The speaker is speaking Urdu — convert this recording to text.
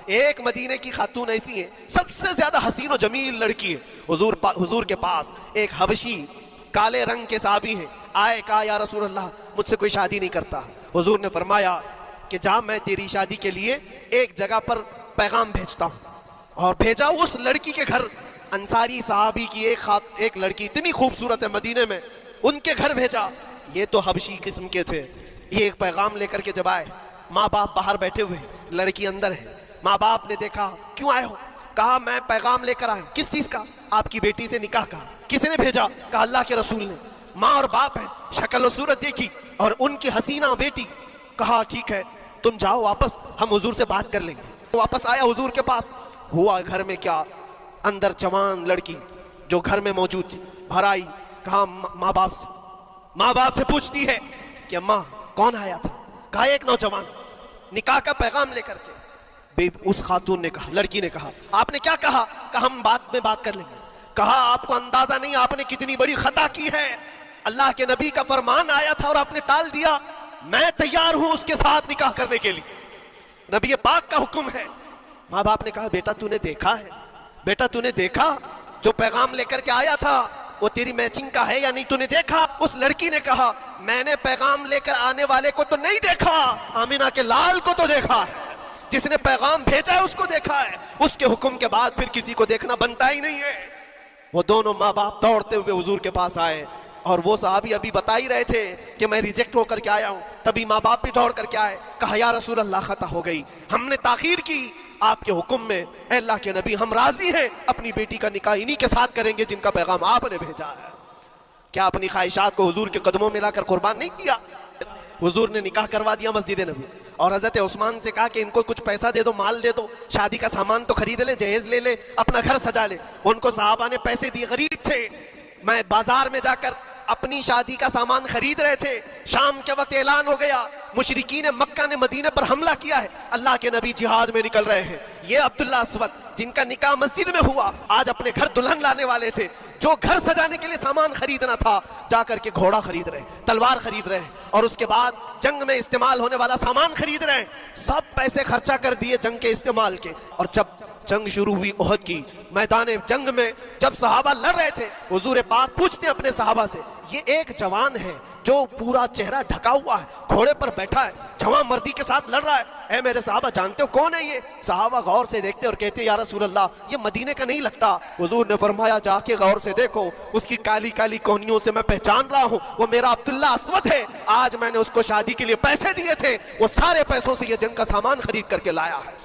ایک مدینے کی خاتون ایسی ہے سب سے زیادہ حسین و جمیل لڑکی ہے، حضور کے پاس ایک حبشی کالے رنگ کے صحابی ہیں، آئے کہا یا رسول اللہ مجھ سے کوئی شادی نہیں کرتا۔ حضور نے فرمایا کہ جا میں تیری شادی کے لیے ایک جگہ پر پیغام بھیجتا ہوں، اور بھیجا اس لڑکی کے گھر۔ انصاری صحابی کی ایک لڑکی اتنی خوبصورت ہے مدینے میں، ان کے گھر بھیجا۔ یہ تو حبشی قسم کے تھے، یہ ایک پیغام لے کر کے جب آئے، ماں باپ باہر بیٹھے ہوئے، لڑکی اندر ہے۔ ماں باپ نے دیکھا کیوں آئے ہو؟ کہا میں پیغام لے کر آیا۔ کس چیز کا؟ آپ کی بیٹی سے نکاح کا۔ کس نے بھیجا؟ کہا اللہ کے رسول نے۔ ماں اور باپ ہیں، شکل و صورت دیکھی اور ان کی حسینہ بیٹی۔ کہا ٹھیک ہے تم جاؤ واپس، ہم حضور سے بات کر لیں گے۔ واپس آیا حضور کے پاس، ہوا گھر میں کیا، اندر جوان لڑکی جو گھر میں موجود تھی بھر آئی۔ کہا ماں باپ سے پوچھتی ہے کہ اماں کون آیا تھا؟ کہا ایک نوجوان نکاح کا پیغام لے کر کے۔ اس خاتون نے کہا، لڑکی نے کہا آپ نے کیا کہا؟ کہا ہم بعد میں بات کر لیں گے۔ کہا آپ کو اندازہ نہیں آپ نے کتنی بڑی خطا کی ہے، اللہ کے نبی کا فرمان آیا تھا اور آپ نے ٹال دیا۔ میں تیار ہوں اس کے ساتھ نکاح کرنے کے لیے، نبی پاک کا حکم ہے۔ ماں باپ نے کہا بیٹا تو نے دیکھا ہے، بیٹا تو نے دیکھا جو پیغام لے کر کے آیا تھا وہ تیری میچنگ کا ہے یا نہیں؟ تو نے دیکھا؟ اس لڑکی نے کہا میں نے پیغام لے کر آنے والے کو تو نہیں دیکھا، آمینہ کے لال کو تو دیکھا ہے، جس نے پیغام بھیجا ہے اس کو دیکھا ہے، اس کے حکم کے بعد پھر کسی کو دیکھنا بنتا ہی نہیں ہے۔ وہ دونوں ماں باپ دوڑتے ہوئے حضور کے پاس آئے، اور وہ صحابی ابھی بتا ہی رہے تھے کہ میں ریجیکٹ ہو کر کے آیا ہوں، تبھی ماں باپ بھی دوڑ کر کے آئے۔ کہا یا رسول اللہ خطا ہو گئی، ہم نے تاخیر کی آپ کے حکم میں، اے اللہ کے نبی ہم راضی ہیں اپنی بیٹی کا نکاح انہی کے ساتھ کریں گے جن کا پیغام آپ نے بھیجا ہے۔ کیا اپنی خواہشات کو حضور کے قدموں میں لا کر قربان نہیں کیا؟ حضور نے نکاح کروا دیا مسجد نبی، اور حضرت عثمان سے کہا کہ ان کو کچھ پیسہ دے دو، مال دے دو، شادی کا سامان تو خرید لے، جہیز لے لے، اپنا گھر سجا لے۔ ان کو صحابہ نے پیسے دیے، غریب تھے، میں بازار میں جا کر اپنی شادی کا سامان خرید رہے تھے، شام کے وقت اعلان ہو گیا مشرکین مکہ نے مدینے پر حملہ کیا ہے، اللہ کے نبی جہاد میں نکل رہے ہیں۔ یہ عبداللہ اسود جن کا نکاح مسجد میں ہوا آج اپنے گھر دلہن لانے والے تھے، جو گھر سجانے کے لیے سامان خریدنا تھا جا کر کے گھوڑا خرید رہے، تلوار خرید رہے، اور اس کے بعد جنگ میں استعمال ہونے والا سامان خرید رہے، سب پیسے خرچہ کر دیے جنگ کے استعمال کے۔ اور جب جنگ شروع ہوئی احد کی، میدان جنگ میں جب صحابہ لڑ رہے تھے، حضور پاک پوچھتے ہیں اپنے صحابہ سے یہ ایک جوان ہے جو پورا چہرہ ڈھکا ہوا ہے، گھوڑے پر بیٹھا ہے، جوان مردی کے ساتھ لڑ رہا ہے، اے میرے صحابہ جانتے ہو کون ہے یہ؟ صحابہ غور سے دیکھتے اور کہتے یا رسول اللہ یہ مدینے کا نہیں لگتا۔ حضور نے فرمایا جا کے غور سے دیکھو، اس کی کالی کالی کونیوں سے میں پہچان رہا ہوں، وہ میرا عبداللہ اسود ہے، آج میں نے اس کو شادی کے لیے پیسے دیے تھے، وہ سارے پیسوں سے یہ جنگ کا سامان خرید کر کے لایا ہے۔